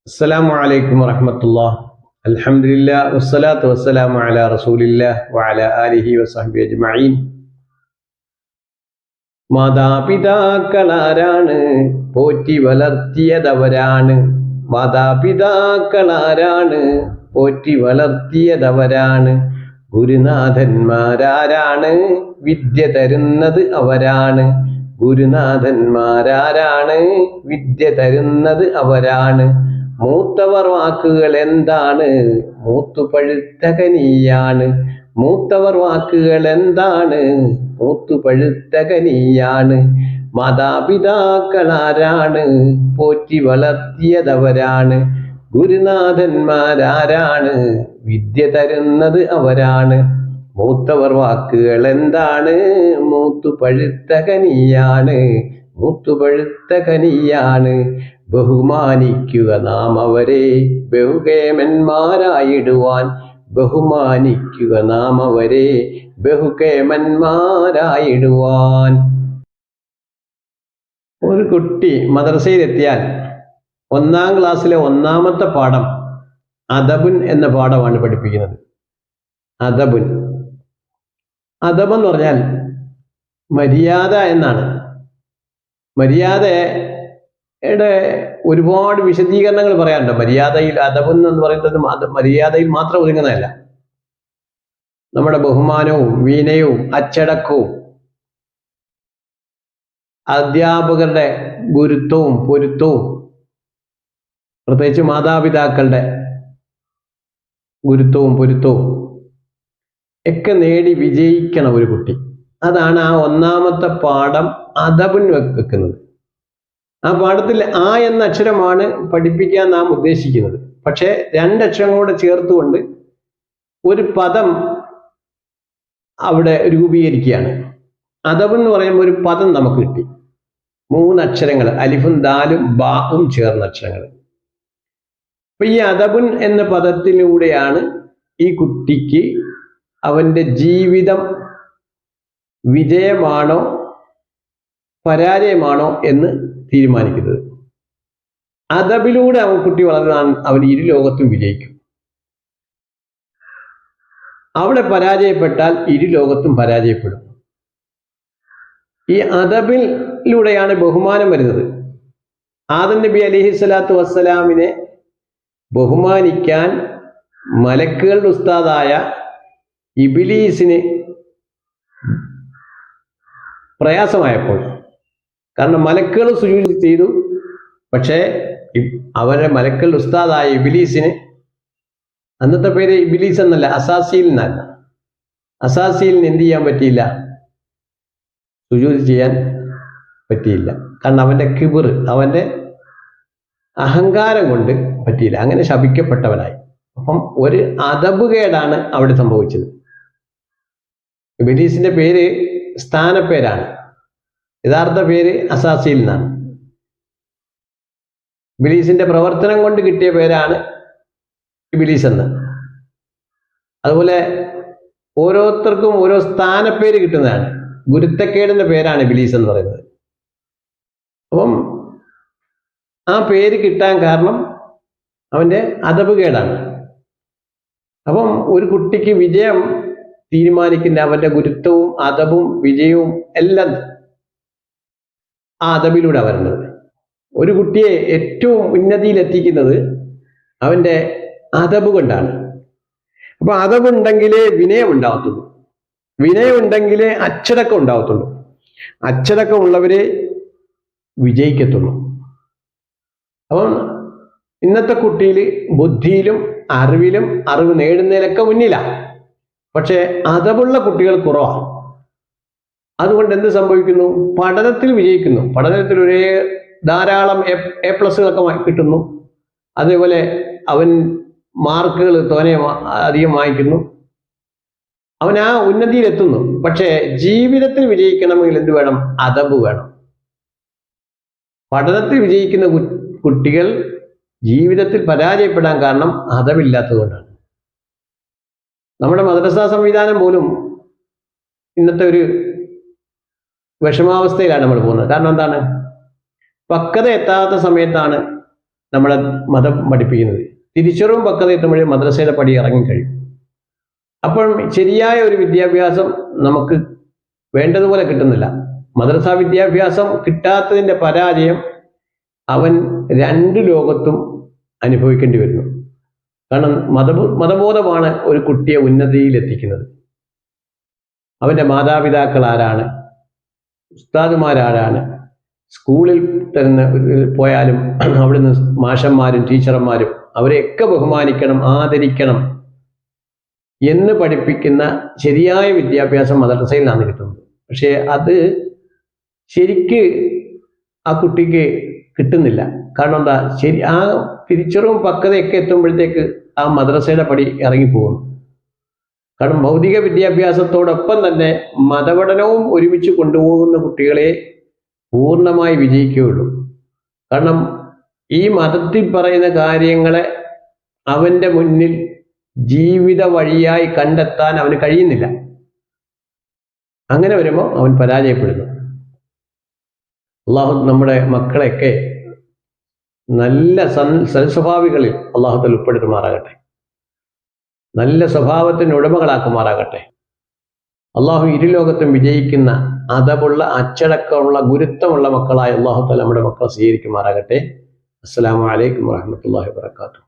അസ്സലാമു അലൈക്കും വറഹ്മത്തുള്ളാഹി. അൽഹംദുലില്ലാഹ് വസ്സലാത്തു വസ്സലാമു അലാ റസൂലില്ലാഹ് വഅലാ ആലിഹി വസഹ്ബിഹി അജ്മഈൻ. മാതാപിതാക്കളാരാണ്? പോറ്റി വളർത്തിയതവരാണ്. മാതാപിതാക്കളാരാണ്? പോറ്റി വളർത്തിയതവരാണ്. ഗുരുനാഥന്മാരാരാണ്? വിദ്യ തരുന്നത് അവരാണ്. ഗുരുനാഥന്മാരാരാണ്? വിദ്യ തരുന്നത് അവരാണ്. മൂത്തവർ വാക്കുകൾ എന്താണ്? മൂത്തുപഴുത്ത കനിയാണ്. മൂത്തവർ വാക്കുകൾ എന്താണ്? മൂത്തുപഴുത്ത കനിയാണ്. മാതാപിതാക്കളാരാണ്? പോറ്റി വളർത്തിയതവരാണ്. ഗുരുനാഥന്മാരാരാണ്? വിദ്യ തരുന്നത് അവരാണ്. മൂത്തവർ വാക്കുകൾ എന്താണ്? മൂത്തുപഴുത്ത കനിയാണ്. മൂത്തുപഴുത്ത കനിയാണ്. ബഹുമാനിക്കുക നാം അവരെ ബഹുകേമന്മാരായിടുവാൻ. ബഹുമാനിക്കുക നാം അവരെ ബഹുകേമന്മാരായിടുവാൻ. ഒരു കുട്ടി മദ്രസയിലെത്തിയാൽ 1-ാം ക്ലാസ്സിലെ 1-ാമത്തെ പാഠം അദബുൻ എന്ന പാഠമാണ് പഠിപ്പിക്കുന്നത്. അദബുൻ എന്ന് പറഞ്ഞാൽ മര്യാദ എന്നാണ്. മര്യാദയുടെ ഒരുപാട് വിശദീകരണങ്ങൾ പറയാനുണ്ട്. മര്യാദയിൽ അദബുൻ എന്ന് പറയുന്നത് മര്യാദയിൽ മാത്രം ഒതുങ്ങുന്നതല്ല. നമ്മുടെ ബഹുമാനവും വിനയവും അച്ചടക്കവും അധ്യാപകരുടെ ഗുരുത്വവും പൊരുത്തവും പ്രത്യേകിച്ച് മാതാപിതാക്കളുടെ ഗുരുത്വവും പൊരുത്തവും ഒക്കെ നേടി വിജയിക്കണം ഒരു കുട്ടി. അതാണ് ആ 1-ാമത്തെ പാഠം അദബുൻ വെക്കുന്നത്. ആ പാഠത്തിൽ ആ എന്ന അക്ഷരമാണ് പഠിപ്പിക്കാൻ നാം ഉദ്ദേശിക്കുന്നത്. പക്ഷേ 2 അക്ഷരം കൂടെ ചേർത്തുകൊണ്ട് ഒരു പദം അവിടെ രൂപീകരിക്കുകയാണ്. അദബ് എന്ന് പറയുമ്പോൾ ഒരു പദം നമുക്ക് കിട്ടി. 3 അക്ഷരങ്ങൾ, അലിഫും ദാലും ബാവും ചേർന്ന അക്ഷരങ്ങൾ. അപ്പൊ ഈ അദബുൻ എന്ന പദത്തിലൂടെയാണ് ഈ കുട്ടിക്ക് അവന്റെ ജീവിതം വിജയമാണോ പരാജയമാണോ എന്ന് തീരുമാനിക്കുന്നത്. അദബിലൂടെ കുട്ടി വളർന്നാൽ അവൻ ഇരുലോകത്തും വിജയിക്കും. അവിടെ പരാജയപ്പെട്ടാൽ ഇരുലോകത്തും പരാജയപ്പെടും. ഈ അദബിലൂടെയാണ് ബഹുമാനം വരുന്നത്. ആദം നബി അലൈഹിസ്സലാത്തു വസ്സലാമിനെ ബഹുമാനിക്കാൻ മലക്കുകളുടെ ഉസ്താദായ ഇബ്ലീസിന് പ്രയാസമായപ്പോൾ, കാരണം മലക്കുകൾ സുജൂദ് ചെയ്തു, പക്ഷേ അവരുടെ മലക്കുകളുടെ ഉസ്താദായ ഇബ്ലീസിന്, അന്നത്തെ പേര് ഇബ്ലീസ് എന്നല്ല, അസാസീൽ എന്നല്ല, അസാസീലിന് എന്ത് ചെയ്യാൻ പറ്റിയില്ല? സുജൂദ് ചെയ്യാൻ പറ്റിയില്ല. കാരണം അവന്റെ കിബിർ, അവന്റെ അഹങ്കാരം കൊണ്ട് പറ്റിയില്ല. അങ്ങനെ ശപിക്കപ്പെട്ടവനായി. അപ്പം ഒരു അദബ് കേടാണ് അവിടെ സംഭവിച്ചത്. ഇബ്ലീസിന്റെ പേര് സ്ഥാനപ്പേരാണ്. യഥാർത്ഥ പേര് അസാസീൽ എന്നാണ്. ഇബ്ലീസിന്റെ പ്രവർത്തനം കൊണ്ട് കിട്ടിയ പേരാണ് ഇബ്ലീസ് എന്ന്. അതുപോലെ ഓരോരുത്തർക്കും ഓരോ സ്ഥാനപ്പേര് കിട്ടുന്നതാണ്. ഗുരുത്തക്കേടിന്റെ പേരാണ് ഇബ്ലീസ് എന്ന് പറയുന്നത്. അപ്പം ആ പേര് കിട്ടാൻ കാരണം അവന്റെ അദബ് കേടാണ്. അപ്പം ഒരു കുട്ടിക്ക് വിജയം തീരുമാനിക്കുന്ന അവന്റെ ഗുരുത്വവും അദബും വിജയവും എല്ലാം ആ അദബിലൂടെ വരുന്നത്. ഒരു കുട്ടിയെ ഏറ്റവും ഉന്നതിയിലെത്തിക്കുന്നത് അവന്റെ അദബ് കൊണ്ടാണ്. അപ്പൊ അദബ് ഉണ്ടെങ്കിലേ വിനയം ഉണ്ടാവത്തുള്ളൂ. വിനയം ഉണ്ടെങ്കിലേ അച്ചടക്കം ഉണ്ടാവത്തുള്ളൂ. അച്ചടക്കം ഉള്ളവരെ വിജയിക്കത്തുള്ളൂ. അപ്പം ഇന്നത്തെ കുട്ടിയിൽ ബുദ്ധിയിലും അറിവിലും അറിവ് നേടുന്നതിലൊക്കെ മുന്നിലാണ്. പക്ഷെ അദബുള്ള കുട്ടികൾ കുറവാണ്. അതുകൊണ്ട് എന്ത് സംഭവിക്കുന്നു? പഠനത്തിൽ വിജയിക്കുന്നു. പഠനത്തിൽ ധാരാളം A+കളൊക്കെ കിട്ടുന്നു. അതേപോലെ അവൻ മാർക്കുകൾ അധികം വാങ്ങിക്കുന്നു. അവൻ ആ ഉന്നതിയിലെത്തുന്നു. പക്ഷേ ജീവിതത്തിൽ വിജയിക്കണമെങ്കിൽ എന്ത് വേണം? അദബ് വേണം. പഠനത്തിൽ വിജയിക്കുന്ന കുട്ടികൾ ജീവിതത്തിൽ പരാജയപ്പെടാൻ കാരണം അദബില്ലാത്തതുകൊണ്ടാണ്. നമ്മുടെ മദ്രസാ സംവിധാനം പോലും ഇന്നത്തെ ഒരു വിഷമാവസ്ഥയിലാണ് നമ്മൾ പോകുന്നത്. കാരണം എന്താണ്? പക്വത എത്താത്ത സമയത്താണ് നമ്മളെ മതം പഠിപ്പിക്കുന്നത്. തിരിച്ചറിവും പക്വത എത്തുമ്പോഴേ മദ്രസയുടെ പടി ഇറങ്ങിക്കഴിയും. അപ്പോൾ ശരിയായ ഒരു വിദ്യാഭ്യാസം നമുക്ക് വേണ്ടതുപോലെ കിട്ടുന്നില്ല. മദ്രസ വിദ്യാഭ്യാസം കിട്ടാത്തതിൻ്റെ പരാജയം അവൻ രണ്ട് ലോകത്തും അനുഭവിക്കേണ്ടി വരുന്നു. കാരണം മതബോധമാണ് ഒരു കുട്ടിയെ ഉന്നതിയിൽ എത്തിക്കുന്നത്. അവൻ്റെ മാതാപിതാക്കൾ ആരാണ്, ഉസ്താദുമാരാരാണ്, സ്കൂളിൽ തന്നെ പോയാലും അവിടുന്ന് മാഷന്മാരും ടീച്ചർമാരും അവരെയൊക്കെ ബഹുമാനിക്കണം, ആദരിക്കണം എന്ന് പഠിപ്പിക്കുന്ന ശരിയായ വിദ്യാഭ്യാസം മദ്രസയിൽ നിന്നാണ് കിട്ടുന്നത്. പക്ഷേ അത് ശരിക്ക് ആ കുട്ടിക്ക് കിട്ടുന്നില്ല. കാരണം എന്താ, ശരി ആ തിരിച്ചറിവും പക്വതയൊക്കെ എത്തുമ്പോഴത്തേക്ക് ആ മദ്രസയുടെ പടി ഇറങ്ങിപ്പോകുന്നു. കാരണം ഭൗതിക വിദ്യാഭ്യാസത്തോടൊപ്പം തന്നെ മതപഠനവും ഒരുമിച്ച് കൊണ്ടുപോകുന്ന കുട്ടികളെ പൂർണ്ണമായി വിജയിക്കുകയുള്ളൂ. കാരണം ഈ മതത്തിൽ പറയുന്ന കാര്യങ്ങളെ അവൻ്റെ മുന്നിൽ ജീവിത വഴിയായി കണ്ടെത്താൻ അവന് കഴിയുന്നില്ല. അങ്ങനെ വരുമ്പോൾ അവൻ പരാജയപ്പെടുന്നു. അള്ളാഹു നമ്മുടെ മക്കളെയൊക്കെ നല്ല സൽസ്വഭാവികളിൽ അള്ളാഹുത്തിൽ ഉൾപ്പെടുത്തുമാറാകട്ടെ, നല്ല സ്വഭാവത്തിന് ഉടമകളാക്കുമാറാകട്ടെ. അള്ളാഹു ഇരുലോകത്തും വിജയിക്കുന്ന അദബുള്ള, അച്ചടക്കമുള്ള, ഗുരുത്വമുള്ള മക്കളായ അള്ളാഹു തആല നമ്മുടെ മക്കളെ സ്വീകരിക്കുമാറാകട്ടെ. അസ്സലാമു അലൈക്കും വറഹ്മത്തുള്ളാഹി വബറകാതുഹു.